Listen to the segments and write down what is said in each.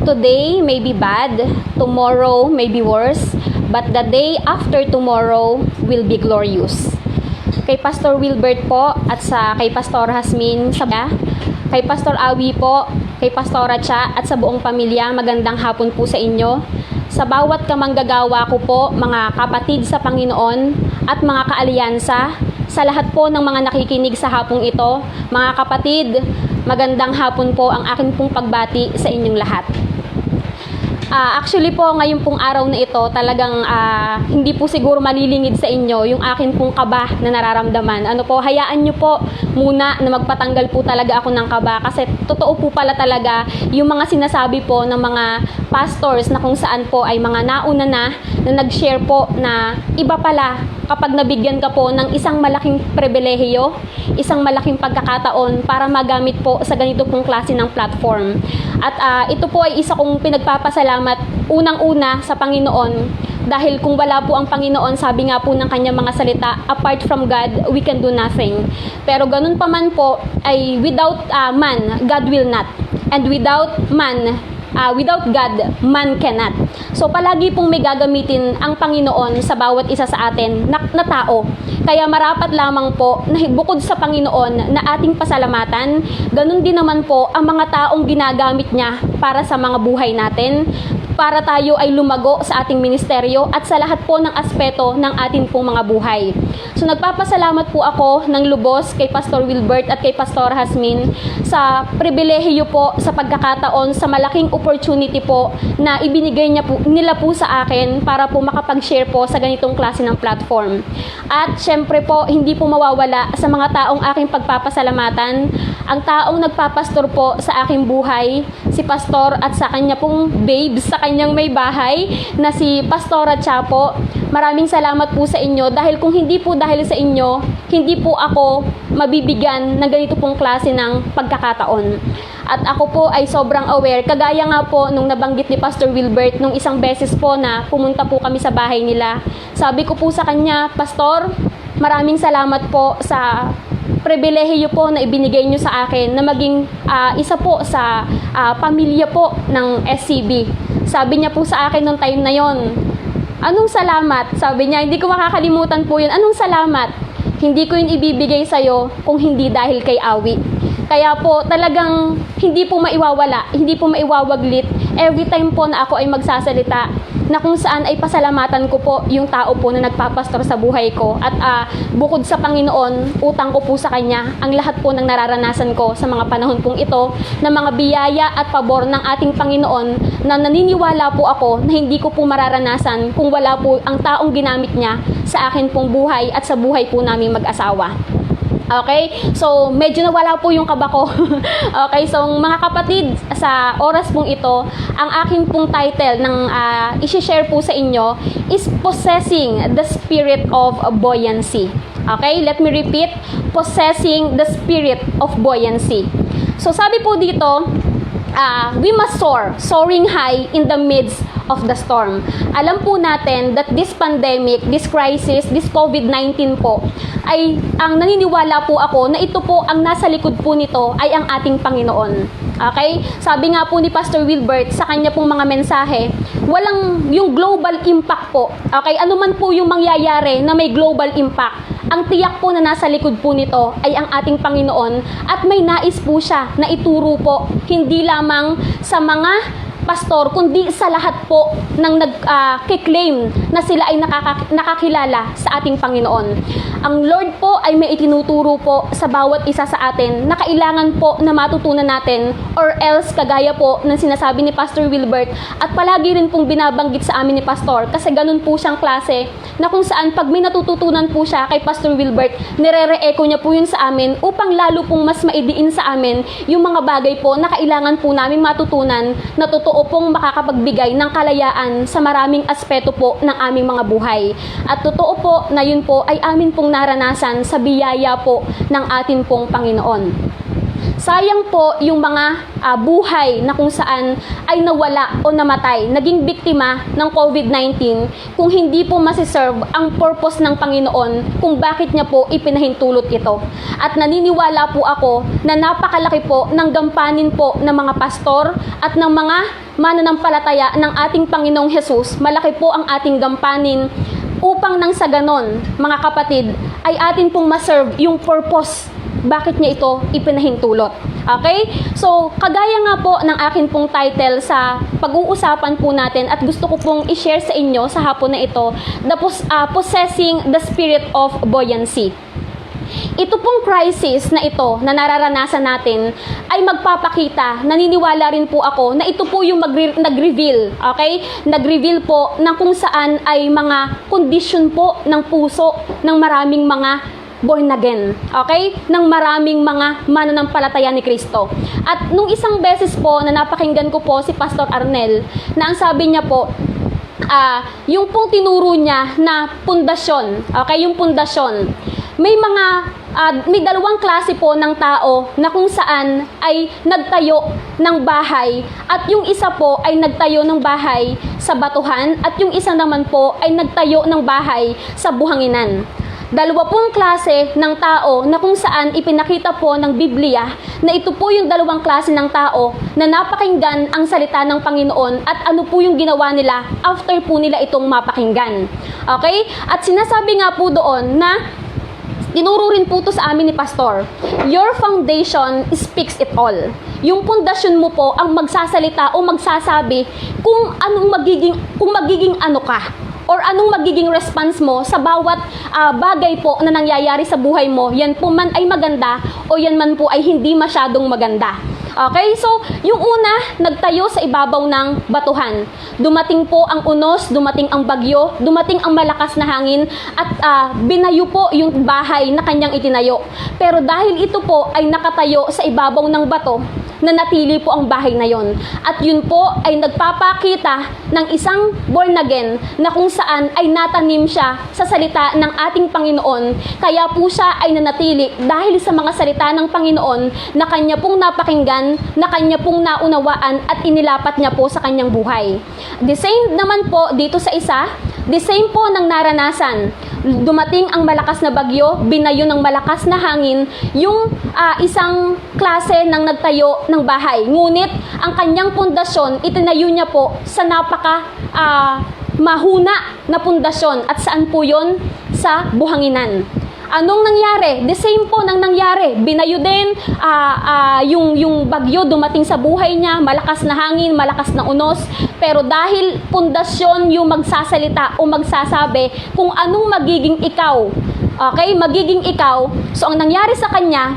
Today may be bad, tomorrow may be worse, but the day after tomorrow will be glorious. Kay Pastor Wilbert po at kay Pastor Hasmin, kay Pastor Awi po, kay Pastora Cha at sa buong pamilya, magandang hapon po sa inyo. Sa bawat kamanggagawa ko po, mga kapatid sa Panginoon at mga kaalyansa, sa lahat po ng mga nakikinig sa hapong ito, mga kapatid, magandang hapon po ang akin pong pagbati sa inyong lahat. Actually po, ngayon pong araw na ito, talagang hindi po siguro malilingid sa inyo yung akin pong kaba na nararamdaman. Hayaan nyo po muna na magpatanggal po talaga ako ng kaba kasi totoo po pala talaga yung mga sinasabi po ng mga pastors na kung saan po ay mga nauna na nag-share po na iba pala kapag nabigyan ka po ng isang malaking pribilehiyo, isang malaking pagkakataon para magamit po sa ganito pong klase ng platform. At ito po ay isa kong pinagpapasalamat unang-una sa Panginoon dahil kung wala po ang Panginoon, sabi nga po ng kanyang mga salita, apart from God, we can do nothing. Pero ganun pa man po, ay without man, God will not. And without God, man cannot. So palagi pong may gagamitin ang Panginoon sa bawat isa sa atin na tao. Kaya marapat lamang po na bukod sa Panginoon na ating pasalamatan, ganun din naman po ang mga taong ginagamit niya para sa mga buhay natin, para tayo ay lumago sa ating ministeryo at sa lahat po ng aspeto ng ating pong mga buhay. So nagpapasalamat po ako ng lubos kay Pastor Wilbert at kay Pastor Hasmin sa pribilehiyo po, sa pagkakataon, sa malaking opportunity po na ibinigay nila po sa akin para po makapag-share po sa ganitong klase ng platform. At syempre po, hindi po mawawala sa mga taong aking pagpapasalamatan, ang taong nagpapastor po sa aking buhay, si Pastor at sa kanya pong babes, sa kanyang may bahay na si Pastora Cha po. Maraming salamat po sa inyo dahil kung hindi po dahil sa inyo, hindi po ako mabibigyan ng ganito pong klase ng pagkakataon. At ako po ay sobrang aware, kagaya nga po nung nabanggit ni Pastor Wilbert nung isang beses po na pumunta po kami sa bahay nila. Sabi ko po sa kanya, Pastor, maraming salamat po sa pribilehiyo po na ibinigay nyo sa akin na maging isa po sa pamilya po ng SCB. Sabi niya po sa akin nung time na yon, anong salamat? Sabi niya, hindi ko makakalimutan po yun. Anong salamat? Hindi ko yun ibibigay sa'yo kung hindi dahil kay Awi. Kaya po talagang hindi po maiwawala, hindi po maiwawaglit every time po na ako ay magsasalita na kung saan ay pasalamatan ko po yung tao po na nagpapastor sa buhay ko. At bukod sa Panginoon, utang ko po sa Kanya ang lahat po ng nararanasan ko sa mga panahon pong ito na mga biyaya at pabor ng ating Panginoon na naniniwala po ako na hindi ko po mararanasan kung wala po ang taong ginamit niya sa akin pong buhay at sa buhay po naming mag-asawa. Okay? So, medyo nawala po yung kaba ko. Okay? So, mga kapatid, sa oras pong ito, ang aking pong title ng isi-share po sa inyo is Possessing the Spirit of Buoyancy. Okay? Let me repeat, Possessing the Spirit of Buoyancy. So, sabi po dito, we must soar, soaring high in the midst of the storm. Alam po natin that this pandemic, this crisis, this COVID-19 po, ay ang naniniwala po ako na ito po ang nasa likod po nito ay ang ating Panginoon. Okay? Sabi nga po ni Pastor Wilbert sa kanya pong mga mensahe, walang yung global impact po. Okay? Ano man po yung mangyayari na may global impact, ang tiyak po na nasa likod po nito ay ang ating Panginoon at may nais po siya na ituro po hindi lamang sa mga pastor, kundi sa lahat po ng nag-claim na sila ay nakakilala sa ating Panginoon. Ang Lord po ay may itinuturo po sa bawat isa sa atin na kailangan po na matutunan natin or else kagaya po ng sinasabi ni Pastor Wilbert at palagi rin pong binabanggit sa amin ni Pastor kasi ganun po siyang klase na kung saan pag may natututunan po siya kay Pastor Wilbert, nire-re-echo niya po yun sa amin upang lalo pong mas maidiin sa amin yung mga bagay po na kailangan po namin matutunan na totoo pong makakapagbigay ng kalayaan sa maraming aspeto po ng aming mga buhay. At totoo po na yun po ay amin pong naranasan sa biyaya po ng atin pong Panginoon. Sayang po yung mga buhay na kung saan ay nawala o namatay, naging biktima ng COVID-19 kung hindi po masiserve ang purpose ng Panginoon kung bakit niya po ipinahintulot ito. At naniniwala po ako na napakalaki po ng gampanin po ng mga pastor at ng mga mananampalataya ng ating Panginoong Hesus. Malaki po ang ating gampanin upang nang sa ganon, mga kapatid, ay atin pong maserve yung purpose bakit niya ito ipinahintulot. Okay? So, kagaya nga po ng akin pong title sa pag-uusapan po natin at gusto ko pong i-share sa inyo sa hapon na ito, Possessing the Spirit of Buoyancy. Ito pong crisis na ito na nararanasan natin ay magpapakita, naniniwala rin po ako na ito po yung nag-reveal, okay? Nag-reveal po ng kung saan ay mga condition po ng puso ng maraming mga born again, okay? Ng maraming mga mananampalataya ni Kristo. At nung isang beses po na napakinggan ko po si Pastor Arnel, na ang sabi niya po, yung pong tinuro niya na pundasyon, okay? Yung pundasyon. May dalawang klase po ng tao na kung saan ay nagtayo ng bahay at yung isa po ay nagtayo ng bahay sa batuhan at yung isa naman po ay nagtayo ng bahay sa buhanginan. Dalawa pong klase ng tao na kung saan ipinakita po ng Biblia na ito po yung dalawang klase ng tao na napakinggan ang salita ng Panginoon at ano po yung ginawa nila after po nila itong mapakinggan. Okay? At sinasabi nga po doon na tinuro rin po ito sa amin ni Pastor. Your foundation speaks it all. Yung pundasyon mo po ang magsasalita o magsasabi kung magiging ano ka or anong magiging response mo sa bawat bagay po na nangyayari sa buhay mo. Yan po man ay maganda o yan man po ay hindi masyadong maganda. Okay, so yung una, nagtayo sa ibabaw ng batuhan. Dumating po ang unos, dumating ang bagyo, dumating ang malakas na hangin at binayo po yung bahay na kanyang itinayo. Pero dahil ito po ay nakatayo sa ibabaw ng bato, nanatili po ang bahay na yon. At yun po ay nagpapakita ng isang born again na kung saan ay natanim siya sa salita ng ating Panginoon. Kaya po siya ay nanatili dahil sa mga salita ng Panginoon na kanya pong napakinggan, na kanya pong naunawaan at inilapat niya po sa kanyang buhay. The same naman po dito sa isa, the same po ng naranasan. Dumating ang malakas na bagyo, binayo ng malakas na hangin yung isang klase ng nagtayo ng bahay. Ngunit ang kanyang pundasyon, itinayo niya po sa napaka mahuna na pundasyon. At saan po yon? Sa buhanginan. Anong nangyari? The same po nang nangyari. Binayo din yung bagyo dumating sa buhay niya, malakas na hangin, malakas na unos. Pero dahil pundasyon yung magsasalita o magsasabi kung anong magiging ikaw, okay, magiging ikaw. So ang nangyari sa kanya,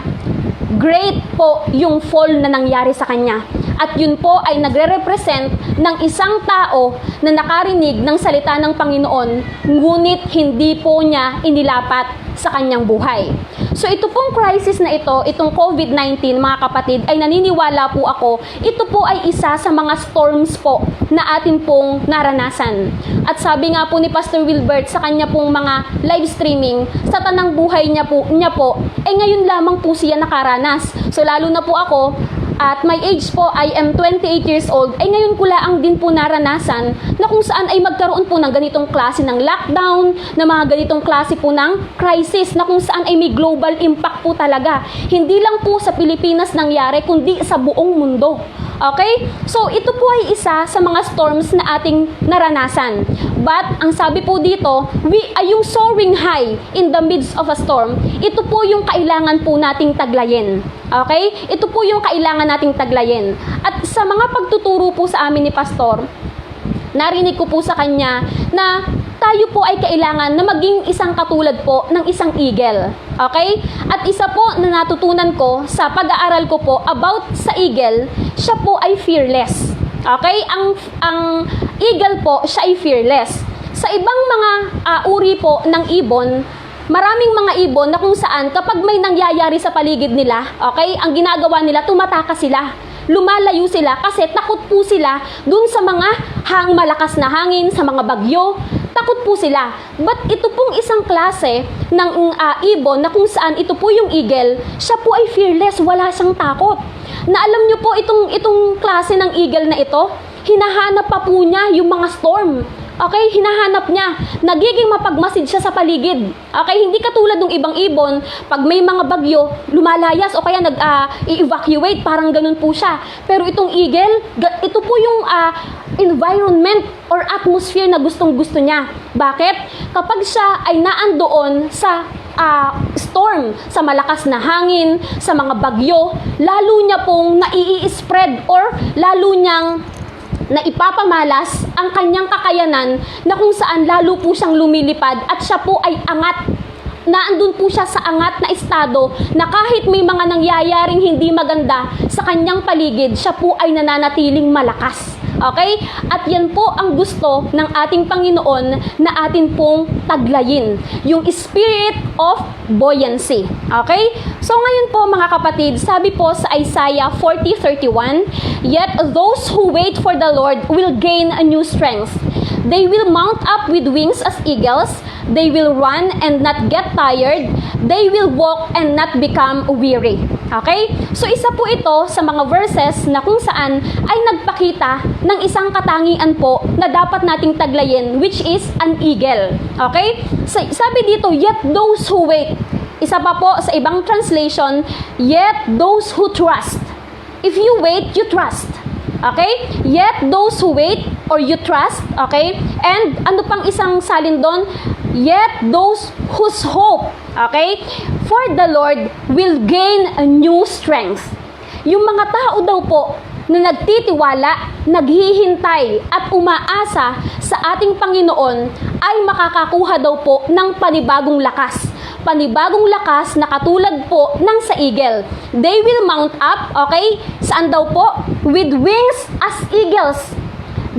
great po yung fall na nangyari sa kanya. At yun po ay nagre-represent ng isang tao na nakarinig ng salita ng Panginoon, ngunit hindi po niya inilapat sa kanyang buhay. So ito pong crisis na ito, itong COVID-19 mga kapatid, ay naniniwala po ako, ito po ay isa sa mga storms po na atin pong naranasan. At sabi nga po ni Pastor Wilbert sa kanya pong mga live streaming, sa tanang buhay niya po, ay ngayon lamang po siya nakaranas. So lalo na po ako, at my age po, I am 28 years old, ay ngayon ko lang din po naranasan na kung saan ay magkaroon po ng ganitong klase ng lockdown, na mga ganitong klase po ng crisis, na kung saan ay may global impact po talaga. Hindi lang po sa Pilipinas nangyari, kundi sa buong mundo. Okay? So, ito po ay isa sa mga storms na ating naranasan. But, ang sabi po dito, yung soaring high in the midst of a storm, ito po yung kailangan po nating taglayin. Okay? Ito po yung kailangan nating taglayin. At sa mga pagtuturo po sa amin ni Pastor, narinig ko po sa kanya na tayo po ay kailangan na maging isang katulad po ng isang eagle. Okay? At isa po na natutunan ko sa pag-aaral ko po about sa eagle, siya po ay fearless. Okay? Ang eagle po, siya ay fearless. Sa ibang mga uri po ng ibon, maraming mga ibon na kung saan kapag may nangyayari sa paligid nila, okay, ang ginagawa nila, tumatakas sila. Lumalayo sila kasi takot po sila dun sa mga malakas na hangin, sa mga bagyo. takot po sila. But ito pong isang klase ng ibon na kung saan ito po yung eagle, siya po ay fearless, wala siyang takot. Na alam niyo po itong klase ng eagle na ito, hinahanap pa po niya yung mga storm. Okay, hinahanap niya. Nagiging mapagmasid siya sa paligid. Okay, hindi katulad ng ibang ibon, pag may mga bagyo, lumalayas o kaya i-evacuate, parang ganun po siya. Pero itong eagle, ito po yung environment or atmosphere na gustong-gusto niya. Bakit? Kapag siya ay naandoon sa storm, sa malakas na hangin, sa mga bagyo, lalo niya pong nai-spread or lalo niyang na ipapamalas ang kanyang kakayanan na kung saan lalo po siyang lumilipad at siya po ay angat. Naandun po siya sa angat na estado na kahit may mga nangyayaring hindi maganda sa kanyang paligid, siya po ay nananatiling malakas. Okay? At yan po ang gusto ng ating Panginoon na atin pong taglayin. Yung spirit of buoyancy. Okay? So ngayon po mga kapatid, sabi po sa Isaiah 40:31, "Yet those who wait for the Lord will gain a new strength. They will mount up with wings as eagles. They will run and not get tired. They will walk and not become weary." Okay? So isa po ito sa mga verses na kung saan ay nagpakita ng isang katangian po na dapat nating taglayin, which is an eagle. Okay? So, sabi dito, "Yet those who wait." Isa pa po sa ibang translation, "Yet those who trust." If you wait, you trust. Okay? Yet those who wait or you trust. Okay? And ano pang isang salin doon? Yet those whose hope, okay, for the Lord will gain a new strength. Yung mga tao daw po na nagtitiwala, naghihintay at umaasa sa ating Panginoon ay makakakuha daw po ng panibagong lakas. Panibagong lakas na katulad po ng sa eagle. They will mount up, okay? Saan daw po? With wings as eagles.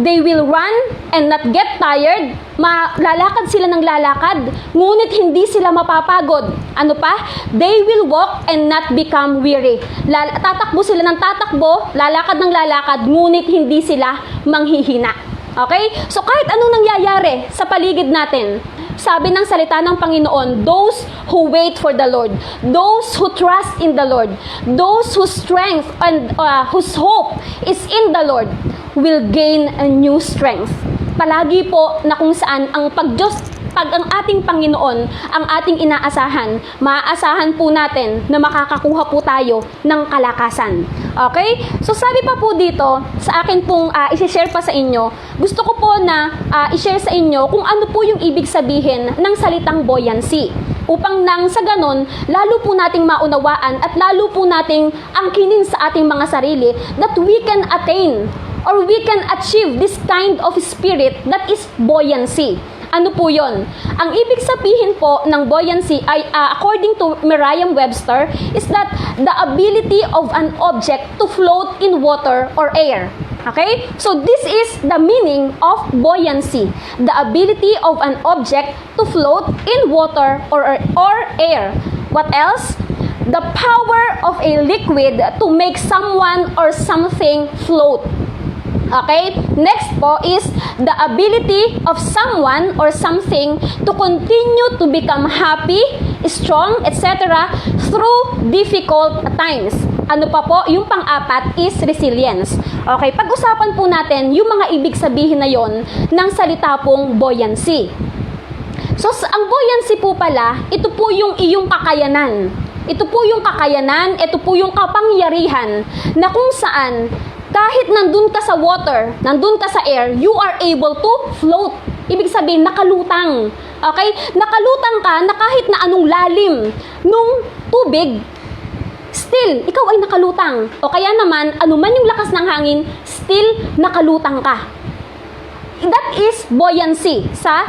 They will run and not get tired. Lalakad sila ng lalakad, ngunit hindi sila mapapagod. Ano pa? They will walk and not become weary. Tatakbo sila ng tatakbo, lalakad ng lalakad, ngunit hindi sila manghihina. Okay? So kahit anong nangyayari sa paligid natin, sabi ng salita ng Panginoon, those who wait for the Lord, those who trust in the Lord, those whose strength and whose hope is in the Lord, will gain a new strength. Palagi po na kung saan ang pag ang ating Panginoon ang ating inaasahan, maaasahan po natin na makakakuha po tayo ng kalakasan. Okay? So sabi pa po dito, sa akin pong i-share pa sa inyo, gusto ko po na i-share sa inyo kung ano po yung ibig sabihin ng salitang buoyancy. Upang nang sa ganon, lalo po nating maunawaan at lalo po nating angkinin sa ating mga sarili that we can attain or we can achieve this kind of spirit that is buoyancy. Ano po yon? Ang ibig sabihin po ng buoyancy ay, according to Merriam-Webster, is that the ability of an object to float in water or air. Okay? So this is the meaning of buoyancy. The ability of an object to float in water or air. What else? The power of a liquid to make someone or something float. Okay? Next po is the ability of someone or something to continue to become happy, strong, etc. through difficult times. Ano pa po? Yung pang-apat is resilience. Okay, pag-usapan po natin yung mga ibig sabihin na yon ng salita pong buoyancy. So, ang buoyancy po pala, ito po yung iyong kakayanan. Ito po yung kakayanan, ito po yung kapangyarihan na kung saan kahit nandun ka sa water, nandun ka sa air, you are able to float. Ibig sabihin, nakalutang. Okay? Nakalutang ka na kahit na anong lalim nung tubig, still, ikaw ay nakalutang. O kaya naman, anuman yung lakas ng hangin, still nakalutang ka. That is buoyancy sa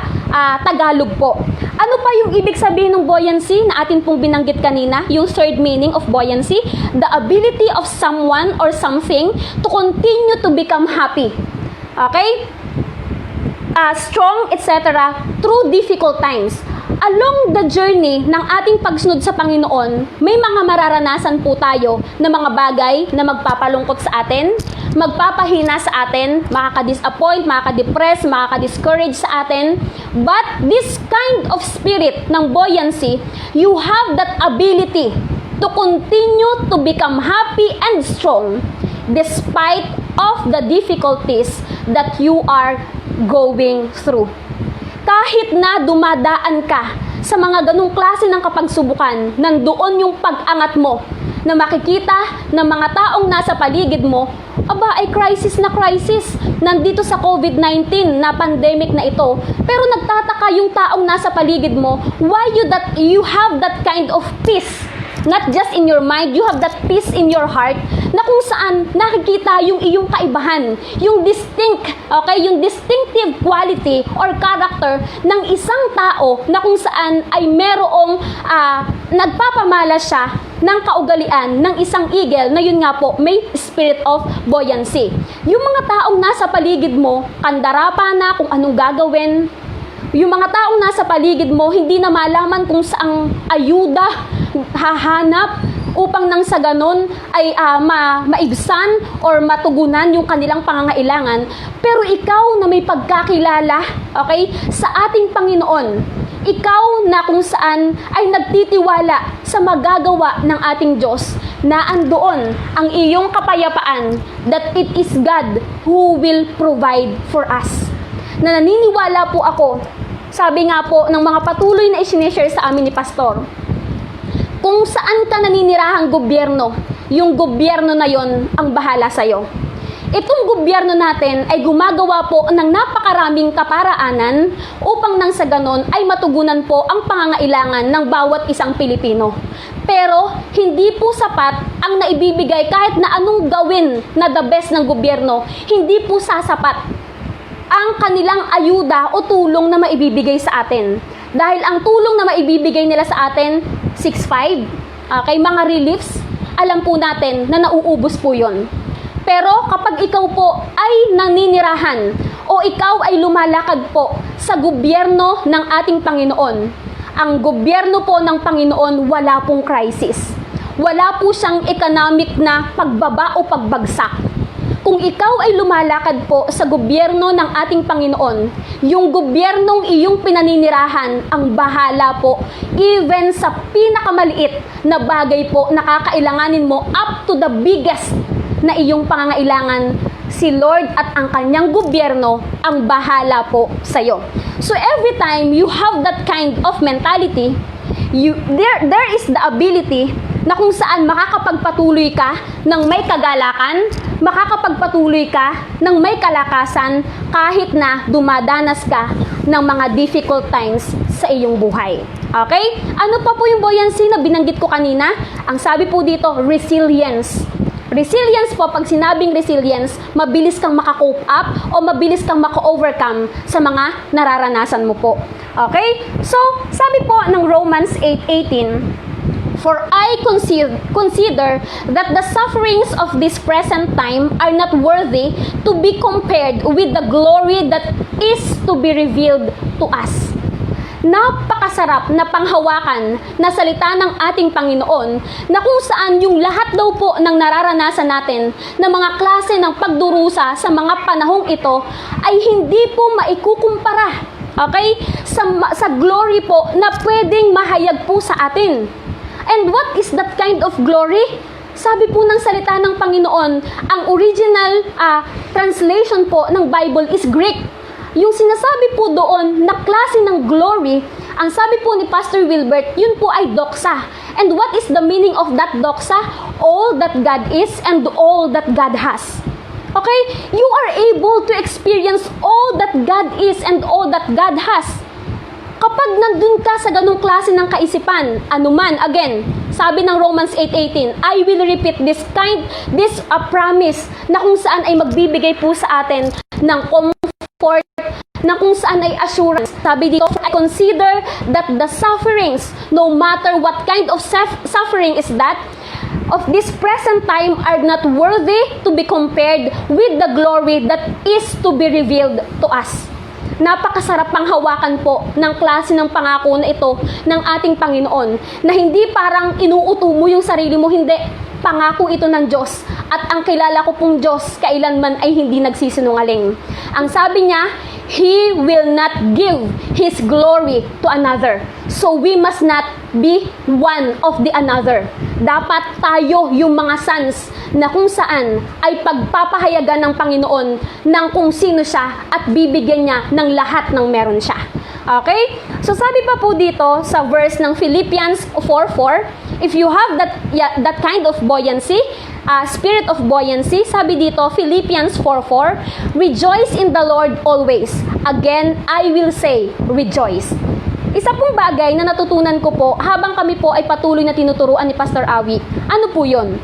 Tagalog po. Ano pa yung ibig sabihin ng buoyancy na atin pong binanggit kanina? Yung third meaning of buoyancy, the ability of someone or something to continue to become happy. Okay? Strong, etc. through difficult times. along the journey ng ating pagsunod sa Panginoon, may mga mararanasan po tayo na mga bagay na magpapalungkot sa atin, magpapahina sa atin, makaka-disappoint, makaka-depress, makaka-discourage sa atin. But this kind of spirit ng buoyancy, you have that ability to continue to become happy and strong despite of the difficulties that you are going through. Kahit na dumadaan ka sa mga ganung klase ng kapagsubukan, nandoon yung pag-angat mo na makikita ng mga taong nasa paligid mo, aba ay crisis na crisis, nandito sa COVID-19 na pandemic na ito. Pero nagtataka yung taong nasa paligid mo, why you have that kind of peace? Not just in your mind, you have that peace in your heart na kung saan nakikita yung iyong kaibahan, yung yung distinctive quality or character ng isang tao na kung saan ay merong nagpapamalas siya ng kaugalian ng isang eagle na yun nga po, may spirit of buoyancy. Yung mga taong nasa paligid mo, kandara pa na kung anong gagawin. Yung mga taong nasa paligid mo, hindi na malaman kung saang ayuda hahanap upang nang sa ganon ay maibsan or matugunan yung kanilang pangangailangan. Pero ikaw na may pagkakilala, okay, sa ating Panginoon, ikaw na kung saan ay nagtitiwala sa magagawa ng ating Diyos, na andoon ang iyong kapayapaan, that it is God who will provide for us. Na naniniwala po ako, sabi nga po ng mga patuloy na isinishare sa amin ni Pastor, kung saan ka naninirahang gobyerno, yung gobyerno na yon ang bahala sa'yo. Itong gobyerno natin ay gumagawa po ng napakaraming kaparaanan upang nang sa ganon ay matugunan po ang pangangailangan ng bawat isang Pilipino. Pero hindi po sapat ang naibibigay kahit na anong gawin na the best ng gobyerno, hindi po sasapat ang kanilang ayuda o tulong na maibibigay sa atin. Dahil ang tulong na maibibigay nila sa atin, 6.5, kay mga reliefs, alam po natin na nauubos po yon. Pero kapag ikaw po ay naninirahan o ikaw ay lumalakad po sa gobyerno ng ating Panginoon, ang gobyerno po ng Panginoon wala pong crisis. Wala po siyang economic na pagbaba o pagbagsak. Kung ikaw ay lumalakad po sa gobyerno ng ating Panginoon, yung gobyernong iyong pinaninirahan ang bahala po, even sa pinakamaliit na bagay po na kakailanganin mo up to the biggest na iyong pangangailangan, si Lord at ang kanyang gobyerno ang bahala po sa iyo. So every time you have that kind of mentality, there is the ability na kung saan makakapagpatuloy ka ng may kagalakan, makakapagpatuloy ka ng may kalakasan kahit na dumadanas ka ng mga difficult times sa iyong buhay. Okay? Ano pa po yung buoyancy na binanggit ko kanina? Ang sabi po dito, resilience. Resilience po, pag sinabing resilience, mabilis kang maka-cope up o mabilis kang maka-overcome sa mga nararanasan mo po. Okay? So, sabi po ng Romans 8:18, for I consider that the sufferings of this present time are not worthy to be compared with the glory that is to be revealed to us. Napakasarap na panghawakan na salita ng ating Panginoon na kung saan yung lahat daw po ng nararanasan natin na mga klase ng pagdurusa sa mga panahong ito ay hindi po maikukumpara, okay, sa glory po na pwedeng mahayag po sa atin. And what is that kind of glory? Sabi po ng salita ng Panginoon, ang original translation po ng Bible is Greek. Yung sinasabi po doon na klase ng glory, ang sabi po ni Pastor Wilbert, yun po ay doxa. And what is the meaning of that doxa? All that God is and all that God has. Okay? You are able to experience all that God is and all that God has. Kapag nandun ka sa ganung klase ng kaisipan, anuman, again, sabi ng Romans 8:18, I will repeat this promise na kung saan ay magbibigay po sa atin ng comfort, na kung saan ay assurance. Sabi dito, I consider that the sufferings, no matter what kind of suffering is that, of this present time are not worthy to be compared with the glory that is to be revealed to us. napakasarap pang hawakan po ng klase ng pangako na ito ng ating Panginoon, na hindi parang inuuto mo yung sarili mo, hindi. Pangako ito ng Diyos, at ang kilala ko pong Diyos kailanman ay hindi nagsisinungaling. Ang sabi niya, He will not give His glory to another. So we must not be one of the another. Dapat tayo yung mga sons na kung saan ay pagpapahayagan ng Panginoon ng kung sino siya at bibigyan niya ng lahat ng meron siya. Okay? So sabi pa po dito sa verse ng Philippians 4:4, if you have that kind of buoyancy, spirit of buoyancy, sabi dito, Philippians 4:4, rejoice in the Lord always. Again, I will say, rejoice. Isa pong bagay na natutunan ko po habang kami po ay patuloy na tinuturuan ni Pastor Awi, ano po yun?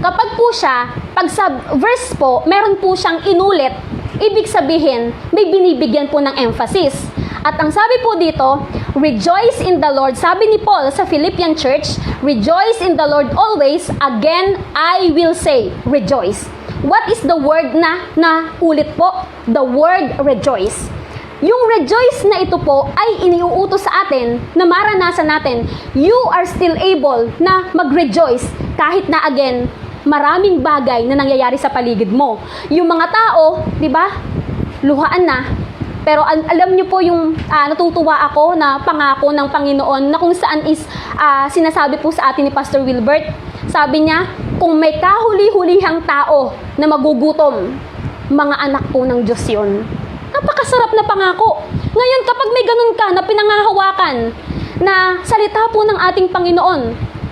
Kapag po siya, pag sa verse po, meron po siyang inulit, ibig sabihin, may binibigyan po ng emphasis. At ang sabi po dito, rejoice in the Lord. Sabi ni Paul sa Philippian church, rejoice in the Lord always. Again, I will say, rejoice. What is the word na ulit po? The word rejoice. Yung rejoice na ito po ay iniuutos sa atin na maranasan natin. You are still able na mag-rejoice kahit na again, maraming bagay na nangyayari sa paligid mo. Yung mga tao, di ba, luhaan na. Pero alam niyo po yung natutuwa ako na pangako ng Panginoon na kung saan is sinasabi po sa atin ni Pastor Wilbert. Sabi niya, kung may kahuli-hulihang tao na magugutom, mga anak po ng Diyos yun. Napakasarap na pangako. Ngayon, kapag may ganun ka na pinangahawakan na salita po ng ating Panginoon,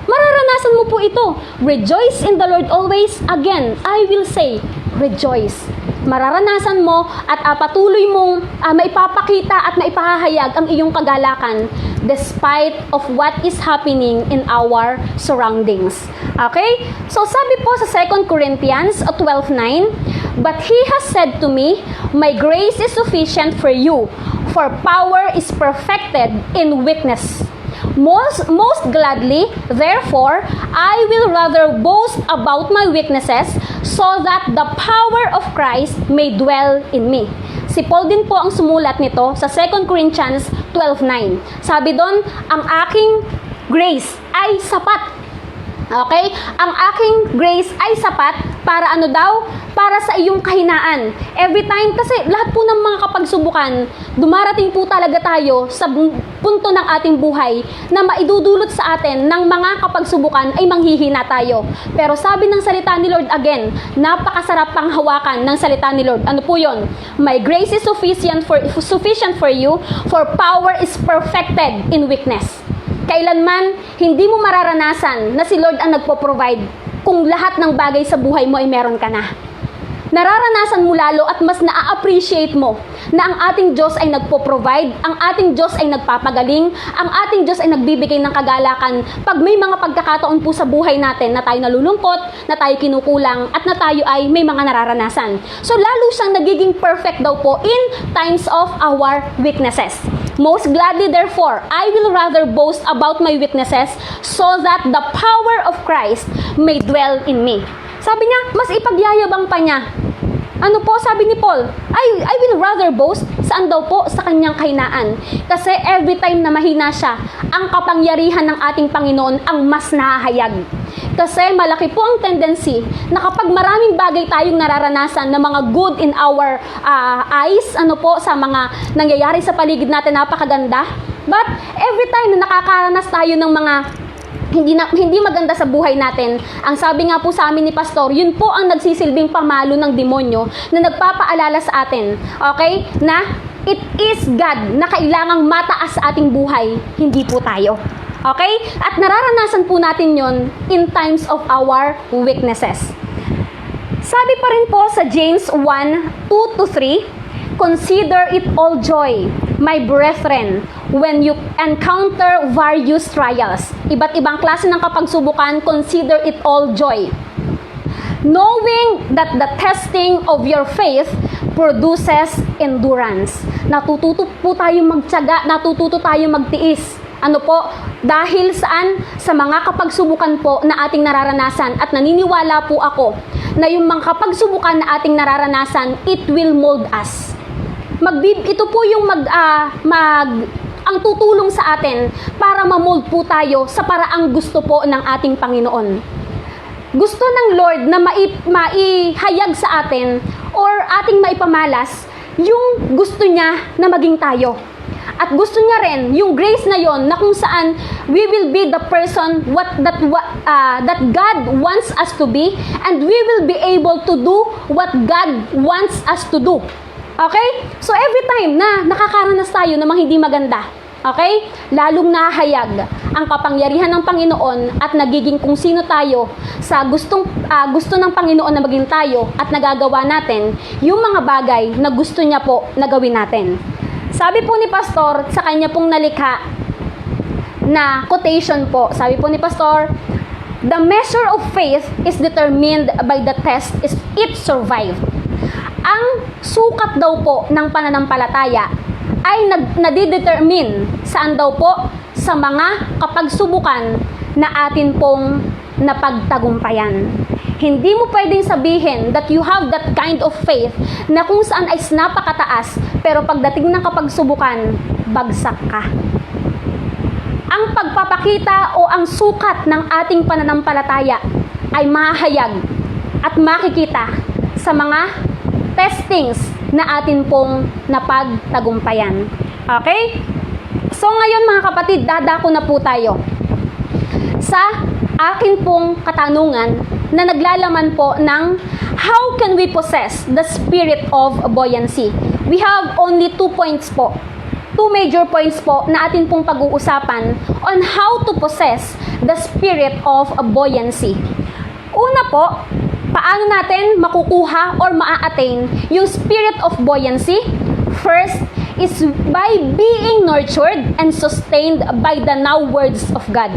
mararanasan mo po ito. Rejoice in the Lord always. Again, I will say, rejoice. Mararanasan mo at patuloy mong maipapakita at maipahahayag ang iyong kagalakan despite of what is happening in our surroundings. Okay? So sabi po sa 2 Corinthians 12:9, but He has said to me, my grace is sufficient for you, for power is perfected in weakness. Most gladly, therefore, I will rather boast about my weaknesses so that the power of Christ may dwell in me. Si Paul din po ang sumulat nito sa 2 Corinthians 12:9. Sabi doon, ang aking grace ay sapat. Okay? Ang aking grace ay sapat para ano daw? Para sa iyong kahinaan. Every time, kasi lahat po ng mga kapagsubukan, dumarating po talaga tayo sa punto ng ating buhay na maidudulot sa atin ng mga kapagsubukan ay manghihina tayo. Pero sabi ng salita ni Lord again, napakasarap pang hawakan ng salita ni Lord. Ano po yun? My grace is sufficient for you, for power is perfected in weakness. Kailanman, hindi mo mararanasan na si Lord ang nagpo-provide kung lahat ng bagay sa buhay mo ay meron ka na. Nararanasan mo lalo at mas na-appreciate mo na ang ating Diyos ay nagpo-provide, ang ating Diyos ay nagpapagaling, ang ating Diyos ay nagbibigay ng kagalakan pag may mga pagkakataon po sa buhay natin na tayo nalulungkot, na tayo kinukulang, at na tayo ay may mga nararanasan. So lalo siyang nagiging perfect daw po in times of our weaknesses. Most gladly, therefore, I will rather boast about my weaknesses so that the power of Christ may dwell in me. Sabi niya, mas ipagyayabang pa niya. Ano po, sabi ni Paul, I will rather boast. Saan daw po? Sa kanyang kahinaan. Kasi every time na mahina siya, ang kapangyarihan ng ating Panginoon ang mas nahahayag. Kasi malaki po ang tendency na kapag maraming bagay tayong nararanasan na mga good in our eyes, ano po, sa mga nangyayari sa paligid natin, napakaganda. But every time na nakakaranas tayo ng mga hindi maganda sa buhay natin, ang sabi nga po sa amin ni Pastor, yun po ang nagsisilbing pamalo ng demonyo na nagpapaalala sa atin, okay, na it is God na kailangang mataas sa ating buhay, hindi po tayo. Okay? At nararanasan po natin yon in times of our weaknesses. Sabi pa rin po sa James 1:2-3, consider it all joy, my brethren, when you encounter various trials. Iba't ibang klase ng kapagsubukan, consider it all joy. Knowing that the testing of your faith produces endurance. Natututo po tayong magtiyaga, natututo tayong magtiis. Ano po? Dahil saan? Sa mga kapagsubukan po na ating nararanasan, at naniniwala po ako na yung mga kapagsubukan na ating nararanasan, it will mold us. ito po yung ang tutulong sa atin para ma-mold po tayo sa paraang gusto po ng ating Panginoon. Gusto ng Lord na maihayag sa atin or ating maipamalas yung gusto niya na maging tayo. At gusto niya rin yung grace na yon na kung saan we will be the person that God wants us to be, and we will be able to do what God wants us to do. Okay? So every time na nakakaranas tayo ng mga hindi maganda, okay? Lalong nahayag ang kapangyarihan ng Panginoon at nagiging kung sino tayo sa gusto ng Panginoon na maging tayo, at nagagawa natin yung mga bagay na gusto niya po na gawin natin. Sabi po ni Pastor sa kanya pong nalikha na quotation po, sabi po ni Pastor, "The measure of faith is determined by the test it survived." Ang sukat daw po ng pananampalataya ay nadidetermine saan daw po? Sa mga kapagsubukan na atin pong napagtagumpayan. Hindi mo pwedeng sabihin that you have that kind of faith na kung saan ay napakataas, pero pagdating ng kapagsubukan, bagsak ka. Ang pagpapakita o ang sukat ng ating pananampalataya ay mahayag at makikita sa mga testings na atin pong napagtagumpayan. Okay? So ngayon mga kapatid, dadako na po tayo sa akin pong katanungan na naglalaman po ng how can we possess the spirit of buoyancy. We have only 2 points po. 2 major points po na atin pong pag-uusapan on how to possess the spirit of buoyancy. Una po, paano natin makukuha or maa-attain yung spirit of buoyancy? First is by being nurtured and sustained by the now words of God.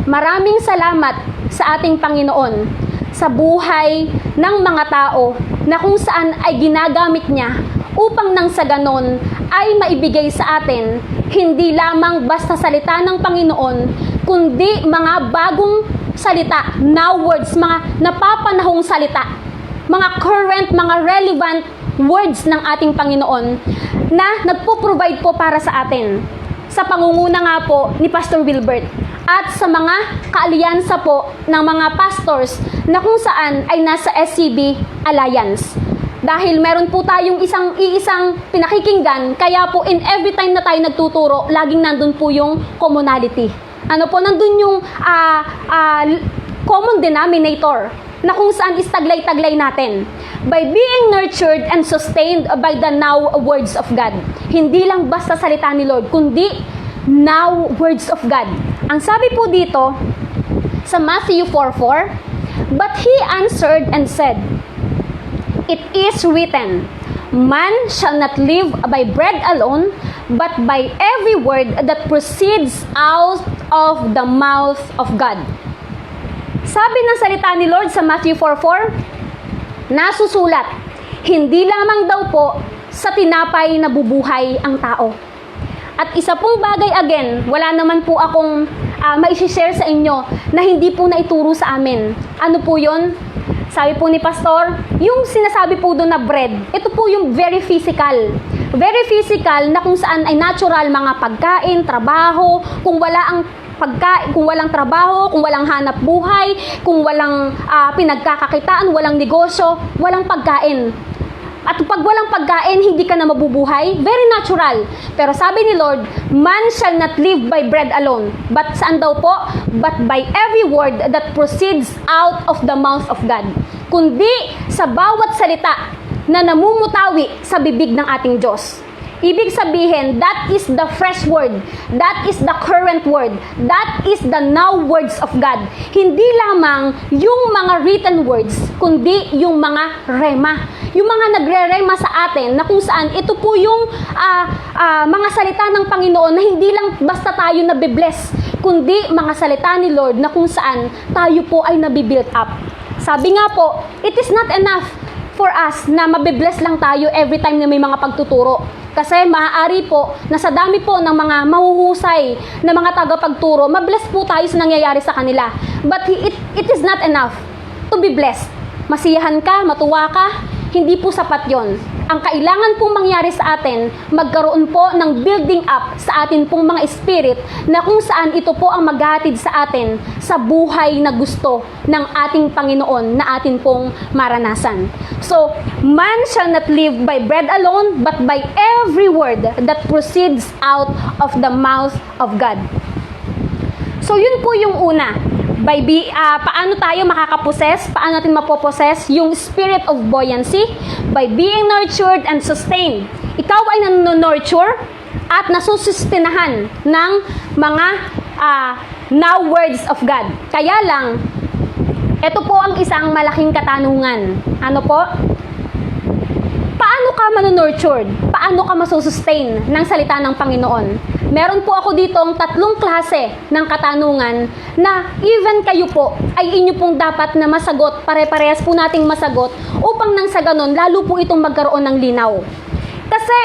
Maraming salamat sa ating Panginoon sa buhay ng mga tao na kung saan ay ginagamit niya upang nang sa ganon ay maibigay sa atin hindi lamang basta salita ng Panginoon, kundi mga bagong salita, now words, mga napapanahong salita, mga current, mga relevant words ng ating Panginoon na nagpo-provide po para sa atin sa pangunguna nga po ni Pastor Wilbert at sa mga kaaliyansa po ng mga pastors na kung saan ay nasa SCB Alliance. Dahil meron po tayong iisang pinakikinggan, kaya po in every time na tayo nagtuturo, laging nandun po yung commonality. Nandun yung common denominator na kung saan istaglay-taglay natin. By being nurtured and sustained by the now words of God. Hindi lang basta salita ni Lord, kundi now words of God. Ang sabi po dito sa Matthew 4:4, "But he answered and said, It is written, Man shall not live by bread alone, but by every word that proceeds out of the mouth of God." Sabi ng salita ni Lord sa Matthew 4:4, nasusulat, hindi lamang daw po sa tinapay na bubuhay ang tao. At isa pong bagay again, wala naman po akong maishishare sa inyo na hindi po naituro sa amin. Ano po yon? Sabi po ni Pastor, yung sinasabi po doon na bread, ito po yung very physical. Very physical na kung saan ay natural mga pagkain, trabaho, kung walang trabaho, kung walang hanap buhay, kung walang pinagkakakitaan, walang negosyo, walang pagkain. At pag walang pagkain, hindi ka na mabubuhay. Very natural. Pero sabi ni Lord, man shall not live by bread alone. But saan daw po? But by every word that proceeds out of the mouth of God. Kundi sa bawat salita na namumutawi sa bibig ng ating Diyos. Ibig sabihin, that is the fresh word. That is the current word. That is the now words of God. Hindi lamang yung mga written words, kundi yung mga rema. Yung mga nagre-rema sa atin na kung saan ito po yung mga salita ng Panginoon na hindi lang basta tayo nabibless, kundi mga salita ni Lord na kung saan tayo po ay nabibuild up. Sabi nga po, it is not enough for us na mabibless lang tayo every time na may mga pagtuturo. Kasi maaari po na sa dami po ng mga mahuhusay na mga tagapagturo, mabless po tayo sa nangyayari sa kanila. But it is not enough to be blessed. Masiyahan ka, matuwa ka, hindi po sapat yon. ang kailangan pong mangyari sa atin, magkaroon po ng building up sa atin pong mga spirit na kung saan ito po ang maghahatid sa atin sa buhay na gusto ng ating Panginoon na atin pong maranasan. So, man shall not live by bread alone, but by every word that proceeds out of the mouth of God. So, yun po yung una. Paano tayo makakaposes? Paano natin mapoposes yung spirit of buoyancy? By being nurtured and sustained. Ikaw ay nurture at nasusustinahan ng mga now words of God. Kaya lang, ito po ang isang malaking katanungan. Ano po? Paano ka manunurtured? Paano ka masusustain ng salita ng Panginoon? Meron po ako ditong 3 klase ng katanungan na even kayo po ay inyo pong dapat na masagot, pare-parehas po nating masagot upang nang sa ganon, lalo po itong magkaroon ng linaw. Kasi,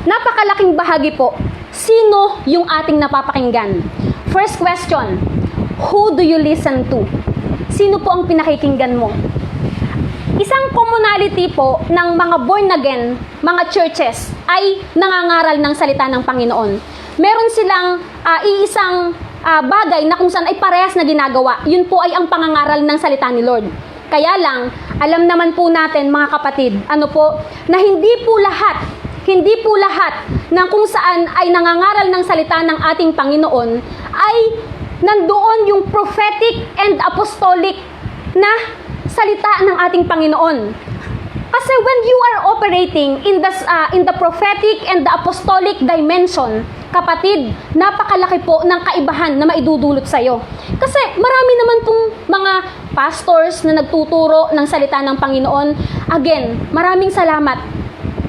napakalaking bahagi po, sino yung ating napapakinggan? First question, who do you listen to? Sino po ang pinakikinggan mo? Isang commonality po ng mga born again, mga churches, ay nangangaral ng salita ng Panginoon. Meron silang iisang bagay na kung saan ay parehas na ginagawa. Yun po ay ang pangangaral ng salita ni Lord. Kaya lang, alam naman po natin mga kapatid, na hindi po lahat ng kung saan ay nangangaral ng salita ng ating Panginoon ay nandoon yung prophetic and apostolic na salita ng ating Panginoon. Kasi when you are operating in the prophetic and the apostolic dimension, kapatid, napakalaki po ng kaibahan na maidudulot sa iyo. Kasi marami naman pong mga pastors na nagtuturo ng salita ng Panginoon. Again, maraming salamat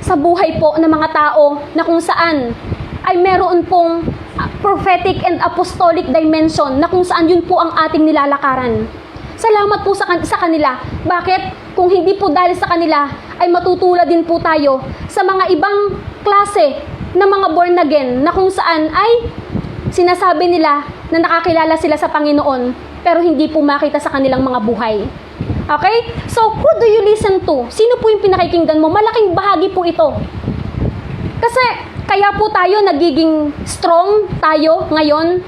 sa buhay po ng mga tao na kung saan ay meron pong prophetic and apostolic dimension na kung saan yun po ang ating nilalakaran. Salamat po sa kanila. Bakit? Kung hindi po dahil sa kanila, ay matutulad din po tayo sa mga ibang klase na mga born again na kung saan ay sinasabi nila na nakakilala sila sa Panginoon pero hindi po makita sa kanilang mga buhay. Okay? So, who do you listen to? Sino po yung pinakikinggan mo? Malaking bahagi po ito. Kasi, kaya po tayo nagiging strong tayo ngayon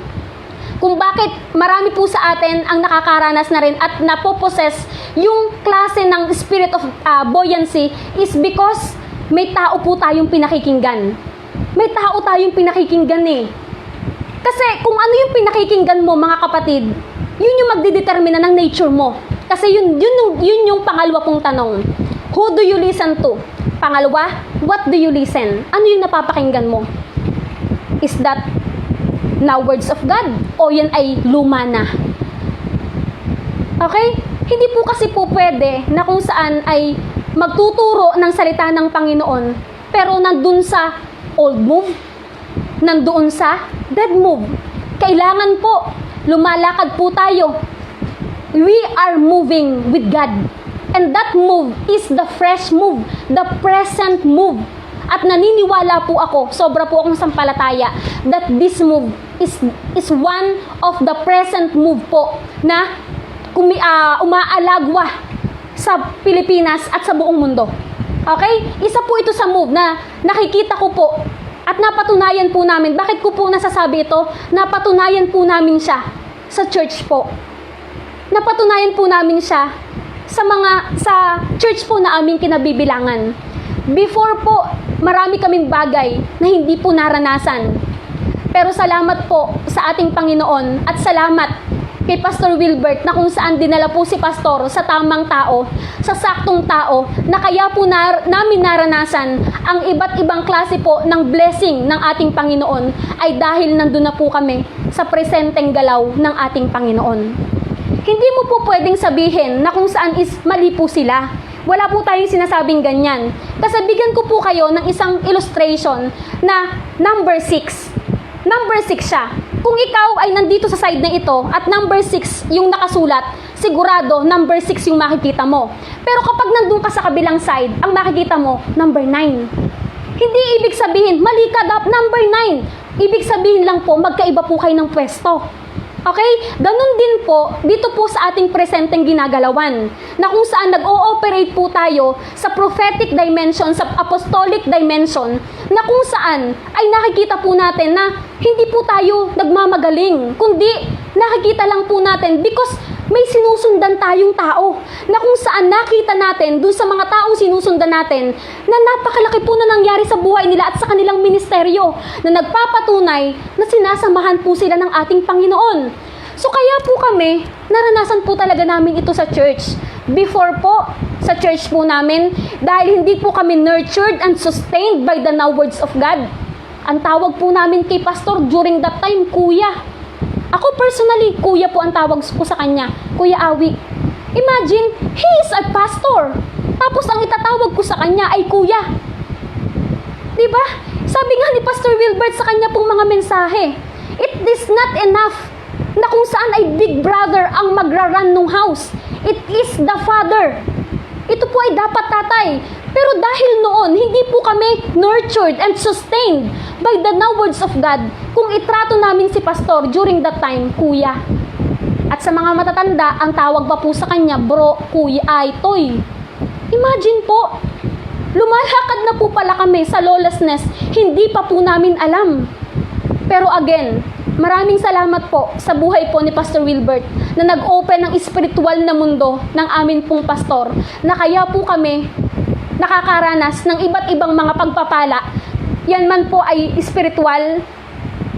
kung bakit marami po sa atin ang nakakaranas na rin at napoposes yung klase ng spirit of buoyancy is because may tao po tayong pinakikinggan. May tao tayong pinakikinggan eh. Kasi kung ano yung pinakikinggan mo mga kapatid, yun yung magdidetermina ng nature mo. Kasi yun yung pangalawa pong tanong. Who do you listen to? Pangalawa, what do you listen? Ano yung napapakinggan mo? Is that now words of God o yan ay luma na? Okay? Hindi po kasi po pwede na kung saan ay magtuturo ng salita ng Panginoon pero nandun sa old move, nandoon sa dead move. Kailangan po, lumalakad po tayo. We are moving with God. And that move is the fresh move, the present move. At naniniwala po ako, sobra po akong sampalataya, that this move is one of the present move po na umaalagwa sa Pilipinas at sa buong mundo. Okay? Isa po ito sa move na nakikita ko po at napatunayan po namin. Bakit ko po nasasabi ito? Napatunayan po namin siya sa church po. Napatunayan po namin siya sa church po na aming kinabibilangan. Before po, marami kaming bagay na hindi po naranasan. Pero salamat po sa ating Panginoon at salamat kay Pastor Wilbert na kung saan dinala po si Pastor sa tamang tao, sa saktong tao, na kaya po namin naranasan ang iba't ibang klase po ng blessing ng ating Panginoon ay dahil nandun na po kami sa presenteng galaw ng ating Panginoon. Hindi mo po pwedeng sabihin na kung saan is mali po sila. Wala po tayong sinasabing ganyan. Kasi bigyan ko po kayo ng isang illustration na number 6. Number 6 siya. Kung ikaw ay nandito sa side na ito at number 6 yung nakasulat, sigurado number 6 yung makikita mo. Pero kapag nandun ka sa kabilang side, ang makikita mo, number 9. Hindi ibig sabihin, mali ka, number 9. Ibig sabihin lang po, magkaiba po kayo ng pwesto. Okay? Ganun din po, dito po sa ating presenteng ginagalawan, na kung saan nag-ooperate po tayo sa prophetic dimension, sa apostolic dimension, na kung saan ay nakikita po natin na hindi po tayo nagmamagaling, kundi nakikita lang po natin because may sinusundan tayong tao, na kung saan nakita natin dun sa mga taong sinusundan natin na napakalaki po na nangyari sa buhay nila at sa kanilang ministeryo, na nagpapatunay na sinasamahan po sila ng ating Panginoon. So kaya po kami, naranasan po talaga namin ito sa church. Before po, sa church po namin, dahil hindi po kami nurtured and sustained by the now words of God. Ang tawag po namin kay pastor during that time, kuya. Ako personally, kuya po ang tawag ko sa kanya, Kuya Awi. Imagine, he is a pastor. Tapos ang itatawag ko sa kanya ay kuya. Diba? Sabi nga ni Pastor Wilbert sa kanya pong mga mensahe, it is not enough na kung saan ay big brother ang magra-run ng house. It is the father. Ito po ay dapat tatay. Pero dahil noon, hindi po kami nurtured and sustained by the now words of God, kung itrato namin si pastor during that time, kuya. At sa mga matatanda, ang tawag pa po sa kanya, bro, kuya, ay, toy. Imagine po, lumalakad na po pala kami sa lawlessness, hindi pa po namin alam. Pero again, maraming salamat po sa buhay po ni Pastor Wilbert na nag-open ng spiritual na mundo ng amin pong pastor, na kaya po kami nakakaranas ng iba't ibang mga pagpapala. Yan man po ay spiritual,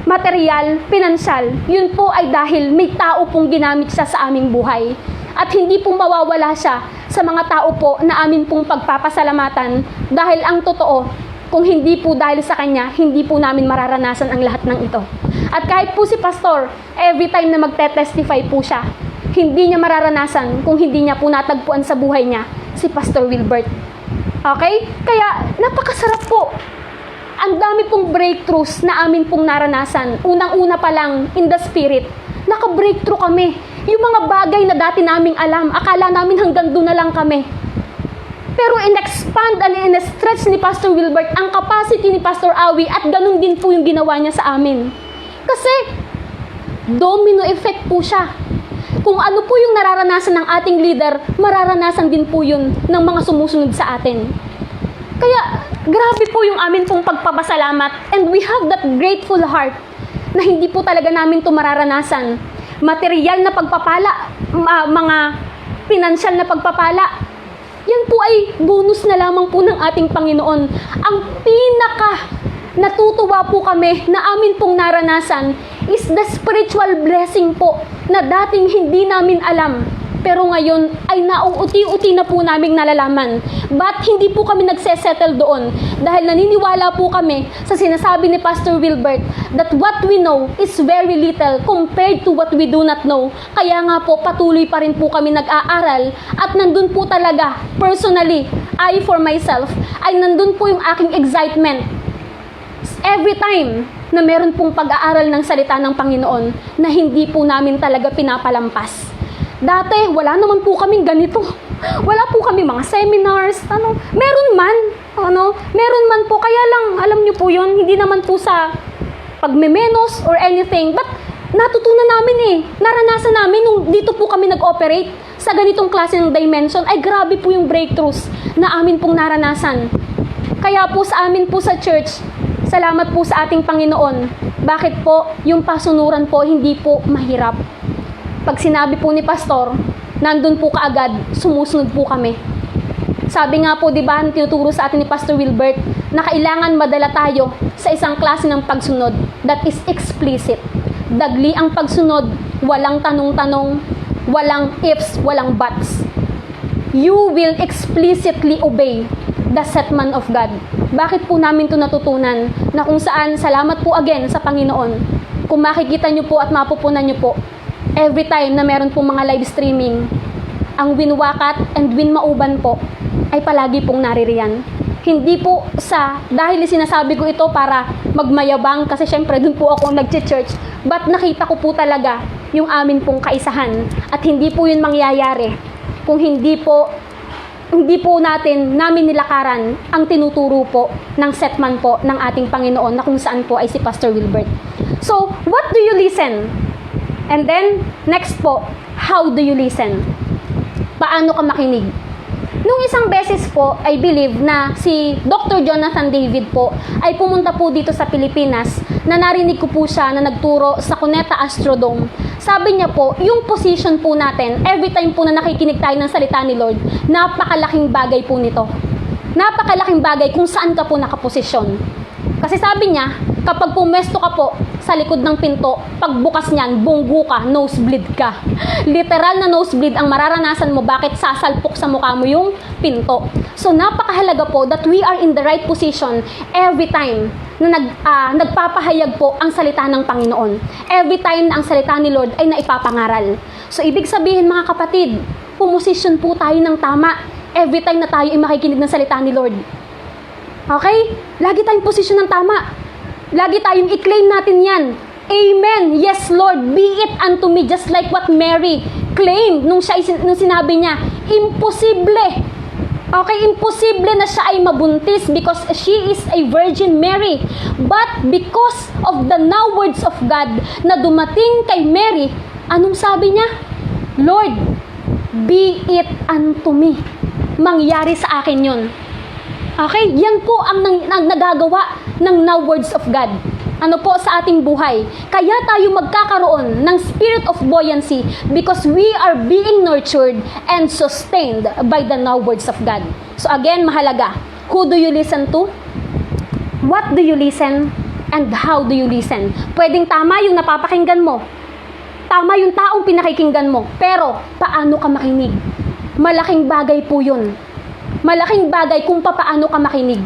material, pinansyal. Yun po ay dahil may tao pong ginamit siya sa aming buhay. At hindi po mawawala siya sa mga tao po na amin pong pagpapasalamatan, dahil ang totoo, kung hindi po dahil sa kanya, hindi po namin mararanasan ang lahat ng ito. At kahit po si pastor, every time na magte-testify po siya, hindi niya mararanasan kung hindi niya po natagpuan sa buhay niya si Pastor Wilbert. Okay? Kaya napakasarap po. Ang dami pong breakthroughs na amin pong naranasan. Unang-una pa lang, in the spirit, naka-breakthrough kami. Yung mga bagay na dati naming alam, akala namin hanggang doon na lang kami. Pero in-expand and in-stretch ni Pastor Wilbert ang capacity ni Pastor Awi, at ganun din po yung ginawa niya sa amin. Kasi, domino effect po siya. Kung ano po yung nararanasan ng ating leader, mararanasan din po yun ng mga sumusunod sa atin. Kaya, grabe po yung amin pong pagpapasalamat, and we have that grateful heart na hindi po talaga namin ito mararanasan. Material na pagpapala, mga pinansyal na pagpapala, yan po ay bonus na lamang po ng ating Panginoon. Ang pinaka natutuwa po kami na amin pong naranasan is the spiritual blessing po na dating hindi namin alam, pero ngayon ay nauuti-uti na po naming nalalaman. But hindi po kami nagsesettle doon, dahil naniniwala po kami sa sinasabi ni Pastor Wilbert that what we know is very little compared to what we do not know. Kaya nga po, patuloy pa rin po kami nag-aaral, at nandun po talaga, personally, I for myself, ay nandun po yung aking excitement. Every time na meron pong pag-aaral ng salita ng Panginoon na hindi po namin talaga pinapalampas. Dati, wala naman po kaming ganito. Wala po kami mga seminars, meron man po, kaya lang, alam niyo po yun, hindi naman po sa pagmemenos or anything, but natutunan namin naranasan namin nung dito po kami nag-operate sa ganitong klase ng dimension, ay grabe po yung breakthroughs na amin pong naranasan. Kaya po sa amin po sa church, salamat po sa ating Panginoon. Bakit po? Yung pasunuran po, hindi po mahirap. Pag sinabi po ni pastor, nandun po kaagad, sumusunod po kami. Sabi nga po, di ba, tinuturo sa atin ni Pastor Wilbert, na kailangan madala tayo sa isang klase ng pagsunod that is explicit. Dagli ang pagsunod, walang tanong-tanong, walang ifs, walang buts. You will explicitly obey the set man of God. Bakit po namin ito natutunan? Na kung saan, salamat po again sa Panginoon. Kung makikita nyo po at mapupunan nyo po, every time na meron pong mga live streaming, ang Winwakat and Winmauban po ay palagi pong naririyan. Hindi po dahil sinasabi ko ito para magmayabang, kasi syempre dun po ako nag-church, but nakita ko po talaga yung amin pong kaisahan, at hindi po yun mangyayari kung hindi po namin nilakaran ang tinuturo po ng setman po ng ating Panginoon, na kung saan po ay si Pastor Wilbert. So, what do you listen? And then, next po, how do you listen? Paano ka makinig? Nung isang beses po, I believe na si Dr. Jonathan David po ay pumunta po dito sa Pilipinas na narinig ko po siya na nagturo sa Cuneta Astrodome. Sabi niya po, yung position po natin, every time po na nakikinig tayo ng salita ni Lord, napakalaking bagay po nito. Napakalaking bagay kung saan ka po nakaposisyon. Kasi sabi niya, kapag pumesto ka po sa likod ng pinto, pagbukas niyan, bunggo ka, nosebleed ka. Literal na nosebleed ang mararanasan mo, bakit sasalpok sa mukha mo yung pinto. So napakahalaga po that we are in the right position every time na nagpapahayag po ang salita ng Panginoon. Every time na ang salita ni Lord ay naipapangaral. So ibig sabihin mga kapatid, pumosisyon po tayo ng tama every time na tayo ay makikinig ng salita ni Lord. Okay? Lagi tayong posisyon ng tama. Lagi tayong i-claim natin yan. Amen. Yes, Lord. Be it unto me. Just like what Mary claimed nung sinabi niya, imposible. Okay, imposible na siya ay mabuntis because she is a Virgin Mary. But because of the now words of God na dumating kay Mary, anong sabi niya? Lord, be it unto me. Mangyari sa akin yun. Okay, yan po ang nagagawa ng now words of God. Ano po sa ating buhay. Kaya tayo magkakaroon ng spirit of buoyancy because we are being nurtured and sustained by the now words of God. So again, mahalaga. Who do you listen to? What do you listen? And how do you listen? Pwedeng tama yung napapakinggan mo. Tama yung taong pinakikinggan mo. Pero, paano ka makinig? Malaking bagay po yun. Malaking bagay kung paano ka makinig.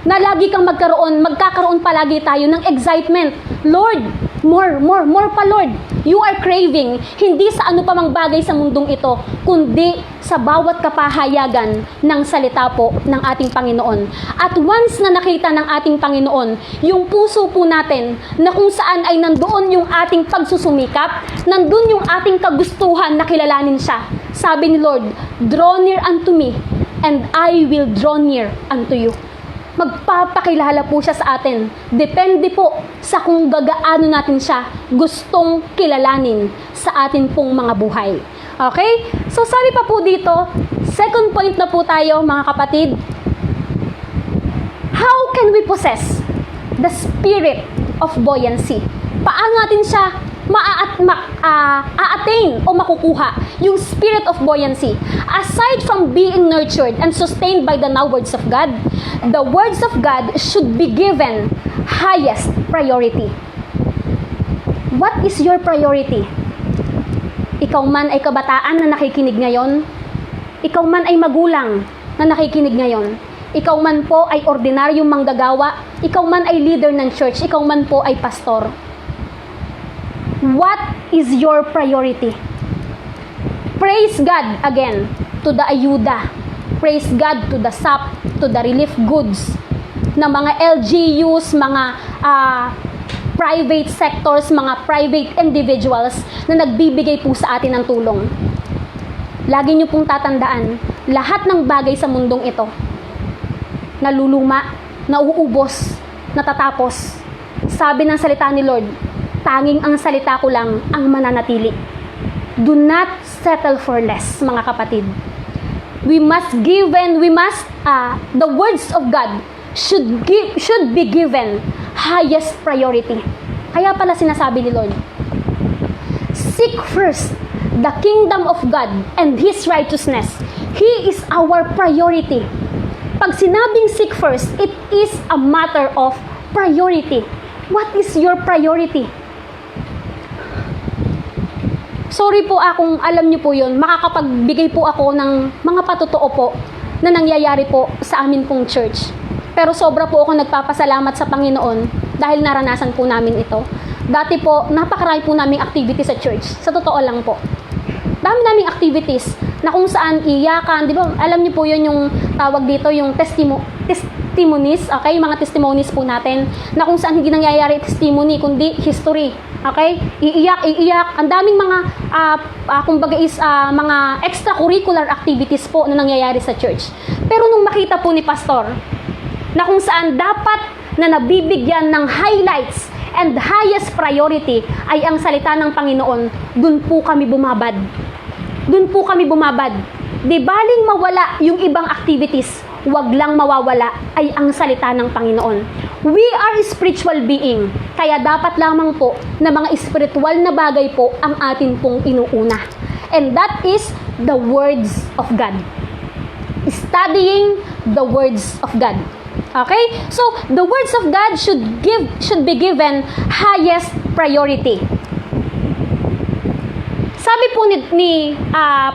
Na lagi kang magkakaroon palagi tayo ng excitement. Lord, more pa Lord. You are craving, hindi sa ano pa mang bagay sa mundong ito, kundi sa bawat kapahayagan ng salita po ng ating Panginoon. At once na nakita ng ating Panginoon, yung puso po natin na kung saan ay nandoon yung ating pagsusumikap, nandun yung ating kagustuhan na kilalanin siya. Sabi ni Lord, draw near unto me, and I will draw near unto you. Magpapakilala po siya sa atin. Depende po sa kung gagaano natin siya gustong kilalanin sa atin pong mga buhay. Okay? So sabi pa po dito, second point na po tayo mga kapatid. How can we possess the spirit of buoyancy? Paano natin siya a-attain o makukuha yung spirit of buoyancy? Aside from being nurtured and sustained by the now words of God, the words of God should be given highest priority. What is your priority? Ikaw man ay kabataan na nakikinig ngayon, ikaw man ay magulang na nakikinig ngayon, ikaw man po ay ordinaryong manggagawa, ikaw man ay leader ng church, ikaw man po ay pastor. What is your priority? Praise God again to the ayuda. Praise God to the SAP, to the relief goods na mga LGUs, mga private sectors, mga private individuals na nagbibigay po sa atin ng tulong. Lagi niyo pong tatandaan, lahat ng bagay sa mundong ito, naluluma, nauubos, natatapos. Sabi ng salita ni Lord, tanging ang salita ko lang ang mananatili. Do not settle for less, mga kapatid. The words of God should be given highest priority. Kaya pala sinasabi ni Lord, seek first the kingdom of God and His righteousness. He is our priority. Pag sinabing seek first, it is a matter of priority. What is your priority? Sorry po kung alam niyo po yun, makakapagbigay po ako ng mga patotoo po na nangyayari po sa amin pong church. Pero sobra po ako nagpapasalamat sa Panginoon dahil naranasan po namin ito. Dati po, napakarami po naming activities sa church. Sa totoo lang po. Dami naming activities na kung saan iyakan, di ba? Alam niyo po yun yung tawag dito, yung testimonies, okay? Mga testimonies po natin na kung saan hindi nangyayari testimony, kundi history. Okay? Iiyak. Ang daming mga, kumbaga is, mga extracurricular activities po na nangyayari sa church. Pero nung makita po ni Pastor, na kung saan dapat na nabibigyan ng highlights and highest priority ay ang salita ng Panginoon, dun po kami bumabad. Dun po kami bumabad. Di baling mawala yung ibang activities, wag lang mawawala ay ang salita ng Panginoon. We are spiritual being, kaya dapat lamang po na mga spiritual na bagay po ang atin pong inuuna. And that is the words of God. Studying the words of God. Okay? So, the words of God should be given highest priority. Sabi po ni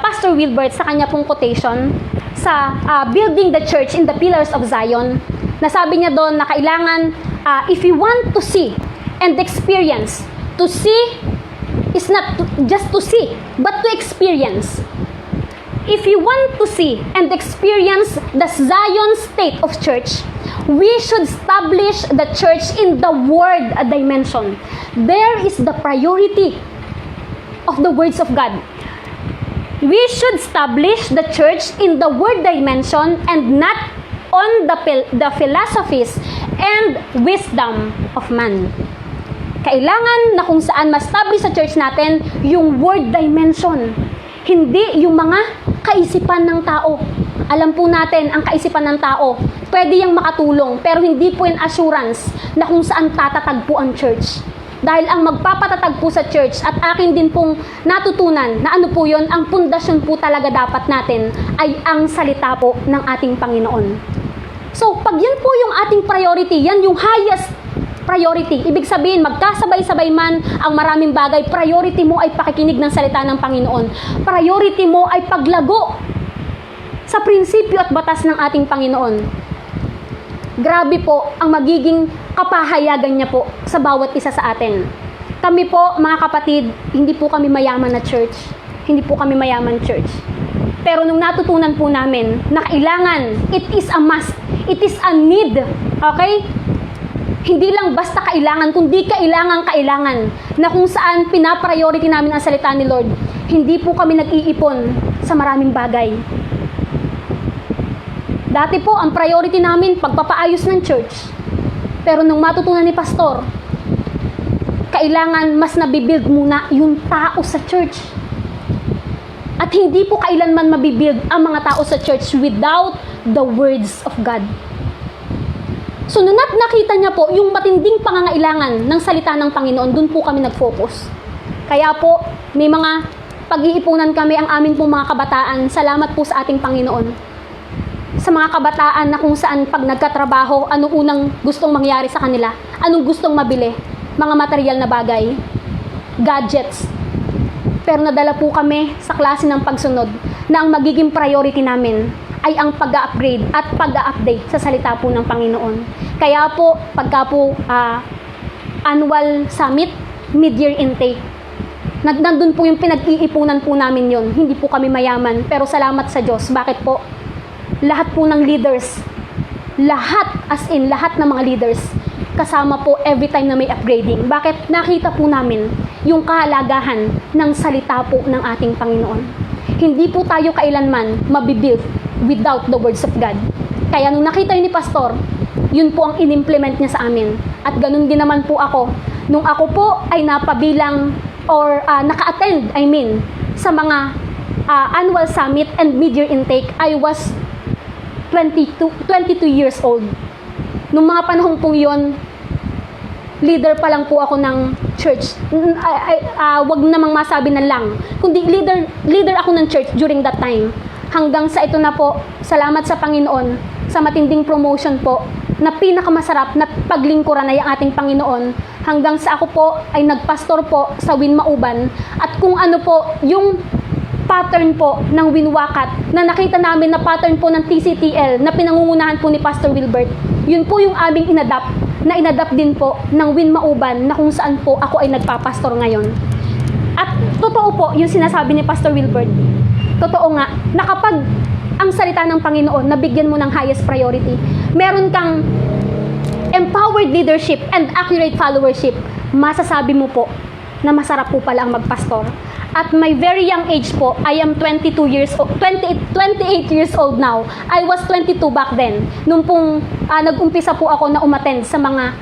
Pastor Wilbert sa kanya pong quotation sa Building the Church in the Pillars of Zion, nasabi niya doon na kailangan, if you want to see and experience, to see is not just to see, but to experience. If you want to see and experience the Zion state of church, we should establish the church in the word dimension. There is the priority of the words of God. We should establish the church in the word dimension and not on the philosophies and wisdom of man. Kailangan na kung saan ma-establish sa church natin yung word dimension, hindi yung mga kaisipan ng tao. Alam po natin, ang kaisipan ng tao, pwede yang makatulong, pero hindi po yung assurance na kung saan tatatag po ang church. Dahil ang magpapatatag po sa church, at akin din pong natutunan na ano po yun, ang pundasyon po talaga dapat natin ay ang salita po ng ating Panginoon. So, pag yan po yung ating priority, yan yung highest priority. Ibig sabihin, magkasabay-sabay man ang maraming bagay, priority mo ay pakikinig ng salita ng Panginoon. Priority mo ay paglago sa prinsipyo at batas ng ating Panginoon. Grabe po ang magiging kapahayagan niya po sa bawat isa sa atin. Kami po, mga kapatid, hindi po kami mayaman na church. Hindi po kami mayaman church. Pero nung natutunan po namin na kailangan, it is a must, it is a need, okay? Hindi lang basta kailangan, kundi kailangan na kung saan pinapriority namin ang salita ni Lord. Hindi po kami nag-iipon sa maraming bagay. Dati po, ang priority namin, pagpapaayos ng church. Pero nung matutunan ni Pastor, kailangan mas nabibuild muna yung tao sa church. At hindi po kailanman mabibuild ang mga tao sa church without the words of God. So, nung nakita niya po yung matinding pangangailangan ng salita ng Panginoon, dun po kami nag-focus. Kaya po, may mga pag-iipunan kami ang amin pong mga kabataan. Salamat po sa ating Panginoon. Sa mga kabataan na kung saan pag nagkatrabaho, anong unang gustong mangyari sa kanila? Anong gustong mabili? Mga material na bagay, gadgets. Pero nadala po kami sa klase ng pagsunod na ang magiging priority namin ay ang pag-upgrade at pag-update sa salita po ng Panginoon. Kaya po, pagka po annual summit, mid-year intake, nandun po yung pinag-iipunan po namin yon. Hindi po kami mayaman, pero salamat sa Diyos. Bakit po? Lahat po ng leaders, lahat ng mga leaders, kasama po every time na may upgrading. Bakit? Nakita po namin yung kahalagahan ng salita po ng ating Panginoon. Hindi po tayo kailanman mabibuild without the words of God. Kaya nung nakita yun ni Pastor, yun po ang inimplement niya sa amin. At ganun din naman po ako. Nung ako po ay napabilang or naka-attend, sa mga annual summit and mid-year intake, I was 22 years old. Nung mga panahon pong yun, leader pa lang po ako ng church. Wag namang masabi na lang, kundi leader ako ng church during that time. Hanggang sa ito na po, salamat sa Panginoon, sa matinding promotion po, na pinakamasarap na paglingkuran ay ang ating Panginoon. Hanggang sa ako po ay nagpastor po sa Winmauban. At kung ano po, yung pattern po ng Winwakat na nakita namin na pattern po ng TCTL na pinangungunahan po ni Pastor Wilbert, yun po yung aming inadapt din po ng Winmauban na kung saan po ako ay nagpapastor ngayon. At totoo po yung sinasabi ni Pastor Wilbert. Totoo nga na kapag ang salita ng Panginoon nabigyan mo ng highest priority, meron kang empowered leadership and accurate followership, masasabi mo po na masarap po pala ang magpastor. At my very young age po, I am 28 years old now. I was 22 back then. Nung pong nag-umpisa po ako na umattend sa mga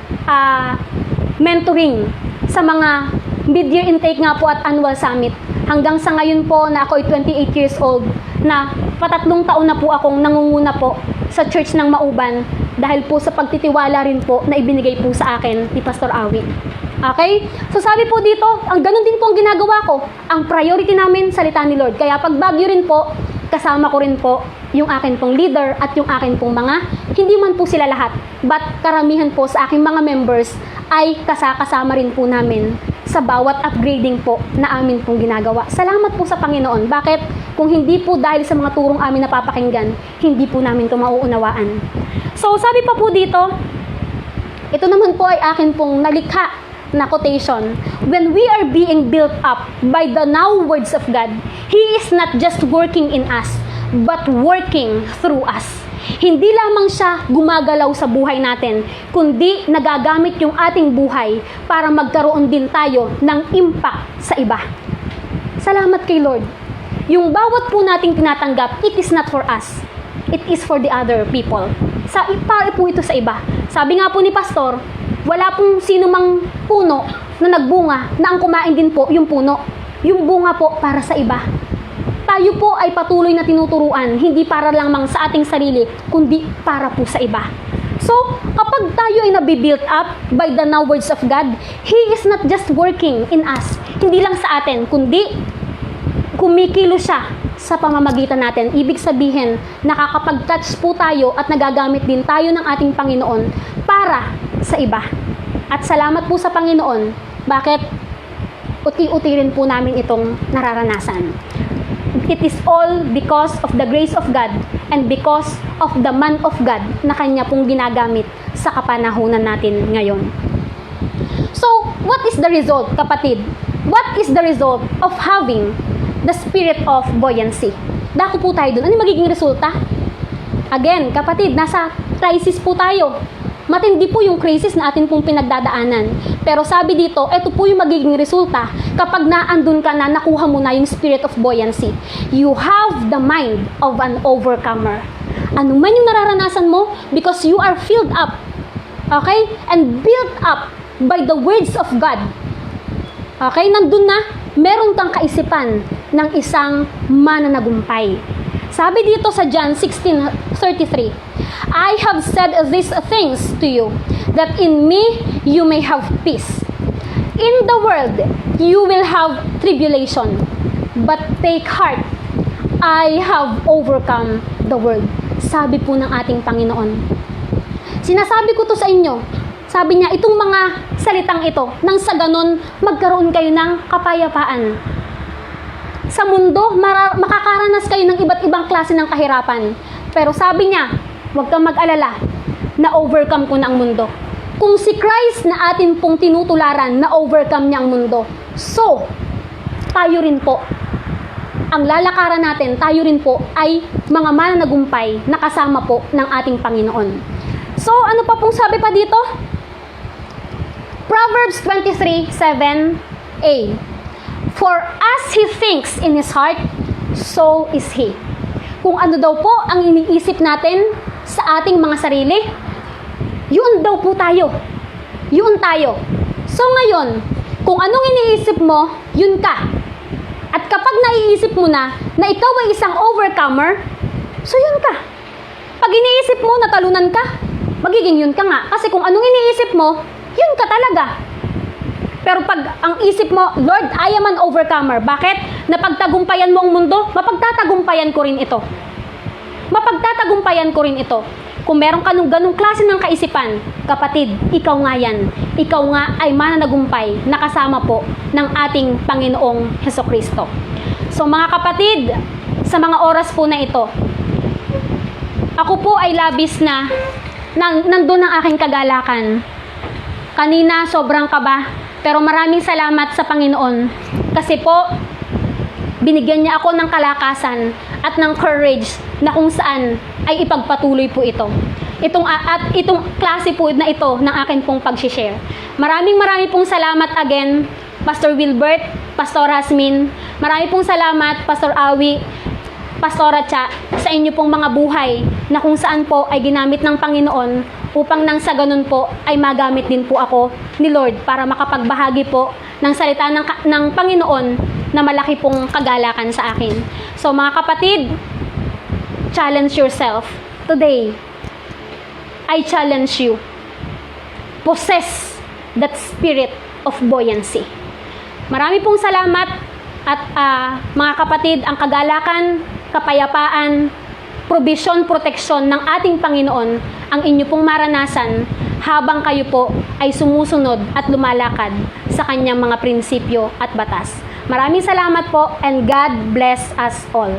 mentoring sa mga mid-year intake nga po at annual summit. Hanggang sa ngayon po na ako ay 28 years old, na patatlong taon na po akong nangunguna po sa church ng Mauban dahil po sa pagtitiwala rin po na ibinigay po sa akin ni Pastor Awi. Okay? So sabi po dito, ang ganun din po ang ginagawa ko. Ang priority namin, salita ni Lord. Kaya pag Baguio rin po, kasama ko rin po yung akin pong leader at yung akin pong mga, hindi man po sila lahat, but karamihan po sa aking mga members ay kasama rin po namin sa bawat upgrading po na amin pong ginagawa. Salamat po sa Panginoon. Bakit? Kung hindi po dahil sa mga turong amin napapakinggan, hindi po namin ito mauunawaan. So sabi pa po dito, ito naman po ay akin pong nalikha na quotation. When we are being built up by the now words of God, He is not just working in us, but working through us. Hindi lamang siya gumagalaw sa buhay natin, kundi nagagamit yung ating buhay para magkaroon din tayo ng impact sa iba. Salamat kay Lord. Yung bawat po nating tinatanggap, it is not for us. It is for the other people. Para po ito sa iba. Sabi nga po ni Pastor, wala pong sino mang puno na nagbunga na ang kumain din po yung puno. Yung bunga po para sa iba. Tayo po ay patuloy na tinuturuan, hindi para lamang sa ating sarili, kundi para po sa iba. So, kapag tayo ay nabibuilt up by the now words of God, He is not just working in us, hindi lang sa atin, kundi kumikilo siya sa pamamagitan natin. Ibig sabihin, nakakapag-touch po tayo at nagagamit din tayo ng ating Panginoon para sa iba. At salamat po sa Panginoon. Bakit? Uti-uti rin po namin itong nararanasan. It is all because of the grace of God and because of the man of God na Kanya pong ginagamit sa kapanahunan natin ngayon. So, what is the result, kapatid? What is the result of having the spirit of buoyancy? Dako po tayo dun. Ano magiging resulta? Again, kapatid, nasa crisis po tayo. Matindi po yung crisis na atin pong pinagdadaanan. Pero sabi dito, ito po yung magiging resulta kapag naandun ka na, nakuha mo na yung spirit of buoyancy. You have the mind of an overcomer. Ano man yung nararanasan mo, because you are filled up, okay? And built up by the words of God. Okay? Nandun na, meron kang kaisipan ng isang mananagumpay. Sabi dito sa John 16:33, I have said these things to you, that in me you may have peace. In the world, you will have tribulation, but take heart, I have overcome the world. Sabi po ng ating Panginoon. Sinasabi ko to sa inyo. Sabi niya, itong mga salitang ito, nang sa ganon, magkaroon kayo ng kapayapaan. Sa mundo, makakaranas kayo ng iba't ibang klase ng kahirapan. Pero sabi niya, huwag kang mag-alala, na-overcome ko na ang mundo. Kung si Christ na atin pong tinutularan, na-overcome niya ang mundo. So, tayo rin po, ang lalakaran natin, tayo rin po ay mga mananagumpay na kasama po ng ating Panginoon. So, ano pa pong sabi pa dito? Proverbs 23:7a. For as he thinks in his heart, so is he. Kung ano daw po ang iniisip natin sa ating mga sarili, yun daw po tayo. Yun tayo. So ngayon, kung anong iniisip mo, yun ka. At kapag naiisip mo na ikaw ay isang overcomer, so yun ka. Pag iniisip mo na talunan ka, magiging yun ka nga. Kasi kung anong iniisip mo, yun ka talaga. Pero pag ang isip mo, Lord, I am an overcomer. Bakit? Napagtagumpayan mo ang mundo, mapagtatagumpayan ko rin ito. Mapagtatagumpayan ko rin ito. Kung meron ka nung ganung klase ng kaisipan, kapatid, ikaw nga yan. Ikaw nga ay mananagumpay na kasama po ng ating Panginoong Hesukristo. So mga kapatid, sa mga oras po na ito, ako po ay labis na nandun ang aking kagalakan. Kanina, sobrang kaba. Pero maraming salamat sa Panginoon kasi po binigyan niya ako ng kalakasan at ng courage na kung saan ay ipagpatuloy po ito. Itong klase po na ito ng akin pong pag-share. Maraming pong salamat again, Pastor Wilbert, Pastor Hasmin. Maraming pong salamat, Pastor Awi, Pastora Cha, sa inyo pong mga buhay na kung saan po ay ginamit ng Panginoon upang nang sa ganun po ay magamit din po ako ni Lord para makapagbahagi po ng salita ng Panginoon na malaki pong kagalakan sa akin. So mga kapatid, challenge yourself. Today, I challenge you. Possess that spirit of buoyancy. Marami pong salamat at mga kapatid, ang kagalakan, kapayapaan, provision, proteksyon ng ating Panginoon ang inyo pong maranasan habang kayo po ay sumusunod at lumalakad sa kanyang mga prinsipyo at batas. Maraming salamat po and God bless us all.